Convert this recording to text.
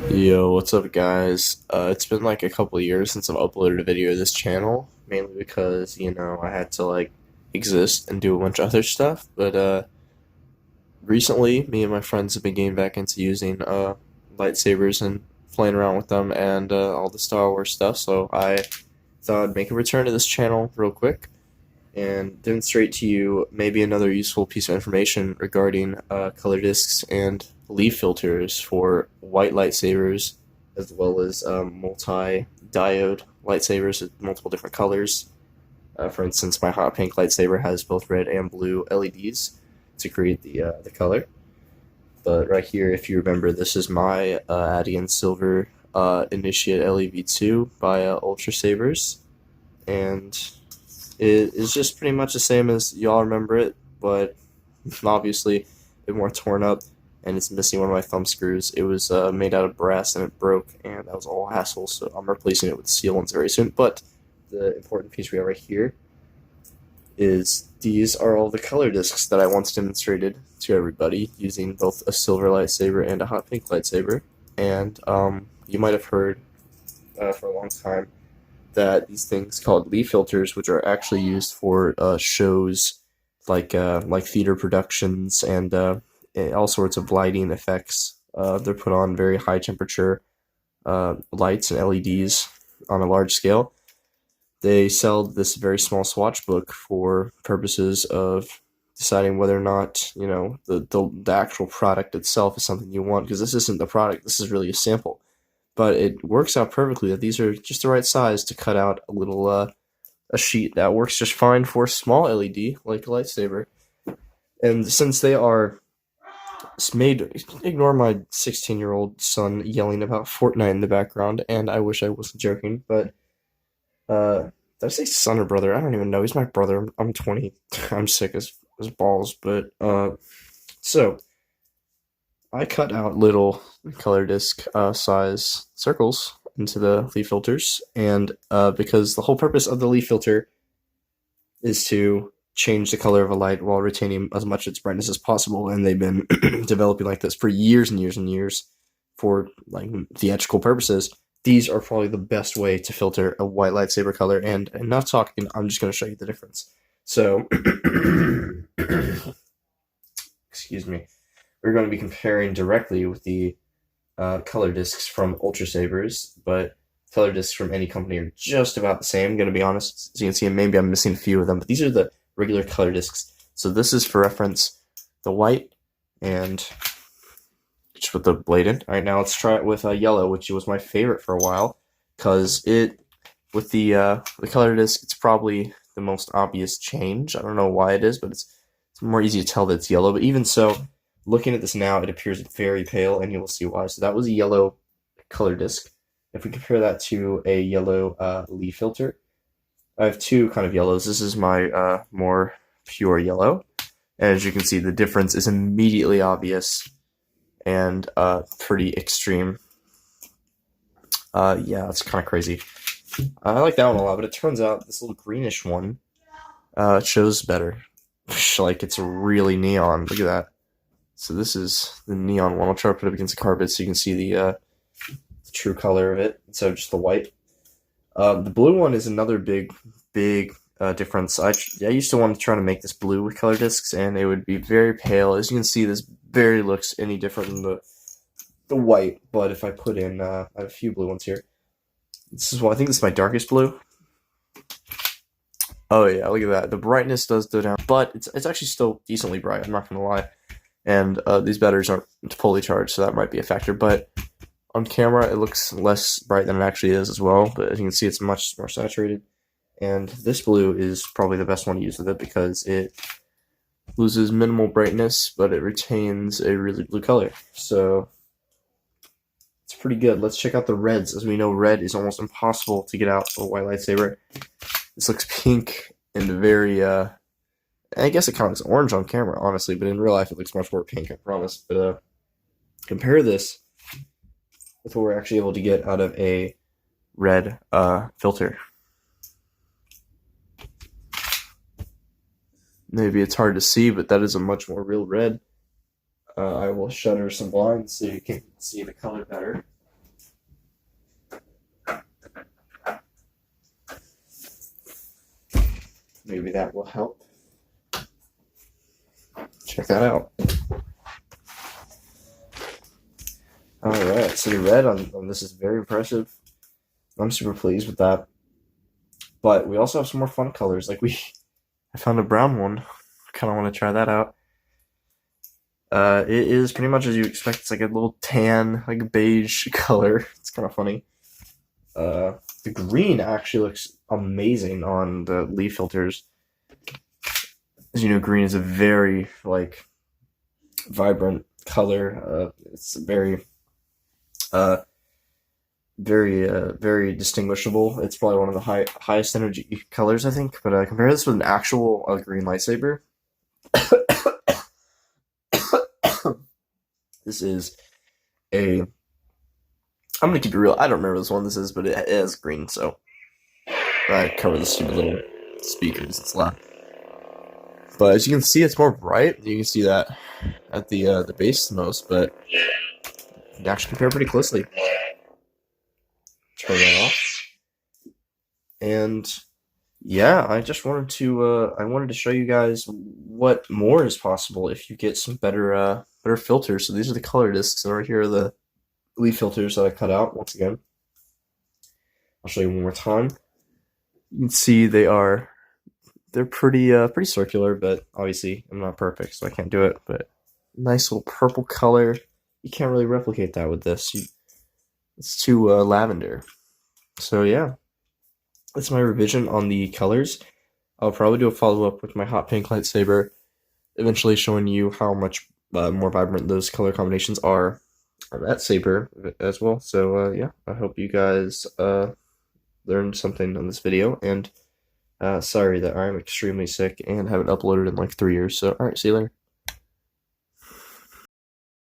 Yo, what's up, guys? It's been like a couple of years since I've uploaded a video to this channel, mainly because, I had to like exist and do a bunch of other stuff. But recently, me and my friends have been getting back into using lightsabers and playing around with them and all the Star Wars stuff. So I thought I'd make a return to this channel real quick and demonstrate to you maybe another useful piece of information regarding color discs and leaf filters for white lightsabers, as well as multi-diode lightsabers with multiple different colors. For instance, my hot pink lightsaber has both red and blue LEDs to create the color. But right here, if you remember, this is my Adian Silver Initiate LEV2 by Ultrasabers, and it is just pretty much the same as y'all remember it, but obviously a bit more torn up, and it's missing one of my thumb screws. It was made out of brass and it broke, and that was all hassle, so I'm replacing it with steel ones very soon. But the important piece we have right here is these are all the color discs that I once demonstrated to everybody using both a silver lightsaber and a hot pink lightsaber. And you might have heard for a long time that these things called leaf filters, which are actually used for shows like theater productions and all sorts of lighting effects. They're put on very high temperature lights and LEDs on a large scale. They sell this very small swatch book for purposes of deciding whether or not the actual product itself is something you want, because this isn't the product, this is really a sample. But it works out perfectly that these are just the right size to cut out a little a sheet that works just fine for a small LED like a lightsaber. And since they are made, ignore my 16-year-old son yelling about Fortnite in the background, and I wish I wasn't joking, but did I say son or brother? I don't even know. He's my brother. I'm 20. I'm sick as balls, but so I cut out little color disc size circles into the leaf filters, and because the whole purpose of the leaf filter is to change the color of a light while retaining as much of its brightness as possible, and they've been developing like this for years and years and years for like theatrical purposes. These are probably the best way to filter a white lightsaber color, and not talking, I'm just going to show you the difference. So, excuse me, we're going to be comparing directly with the color discs from Ultrasabers, but color discs from any company are just about the same, I'm going to be honest. As you can see, maybe I'm missing a few of them, but these are the regular color discs. So this is, for reference, the white, and just put the blade in. All right, now let's try it with yellow, which was my favorite for a while, because with the color disc, it's probably the most obvious change. I don't know why it is, but it's more easy to tell that it's yellow. But even so, looking at this now, it appears very pale, and you will see why. So that was a yellow color disc. If we compare that to a yellow leaf filter, I have two kind of yellows. This is my more pure yellow, and as you can see, the difference is immediately obvious and pretty extreme. Yeah, it's kind of crazy. I like that one a lot, but it turns out this little greenish one shows better. Like, it's really neon. Look at that. So this is the neon one. I'll try to put it against the carpet so you can see the true color of it instead of just the white. The blue one is another big difference. I used to want to try to make this blue with color discs, and it would be very pale. As you can see, this barely looks any different than the white. But if I put in, I have a few blue ones here. This is I think this is my darkest blue. Oh yeah, look at that. The brightness does go down, but it's actually still decently bright. I'm not gonna lie. And these batteries aren't fully charged, so that might be a factor. But on camera, it looks less bright than it actually is as well. But as you can see, it's much more saturated. And this blue is probably the best one to use with it because it loses minimal brightness, but it retains a really blue color. So it's pretty good. Let's check out the reds. As we know, red is almost impossible to get out of a white lightsaber. This looks pink and very, I guess it kind of looks orange on camera, honestly, but in real life it looks much more pink, I promise. But compare this with what we're actually able to get out of a red filter. Maybe it's hard to see, but that is a much more real red. I will shutter some blinds so you can see the color better. Maybe that will help. Check that out. Alright, so the red on this is very impressive. I'm super pleased with that. But we also have some more fun colors. I found a brown one. Kind of want to try that out. It is pretty much as you expect. It's like a little tan, like beige color. It's kind of funny. The green actually looks amazing on the leaf filters. As you know, green is a very vibrant color. It's uh, very distinguishable. It's probably one of the highest energy colors, I think. But compare this with an actual green lightsaber. This is a. I'm gonna keep it real. I don't remember this one this is, but it is green, so I cover the stupid little speakers. It's loud. But as you can see, it's more bright. You can see that at the base the most, but you can actually compare pretty closely. Turn that off. And yeah, I just wanted to show you guys what more is possible if you get some better filters. So these are the color discs, and right here are the leaf filters that I cut out. Once again, I'll show you one more time. You can see they're pretty circular, but obviously I'm not perfect, so I can't do it. But nice little purple color. You can't really replicate that with this. It's too lavender. So yeah, that's my revision on the colors. I'll probably do a follow-up with my hot pink lightsaber, eventually showing you how much more vibrant those color combinations are on that saber as well. So yeah, I hope you guys learned something on this video, and sorry that I'm extremely sick and haven't uploaded in like 3 years. So alright, see you later.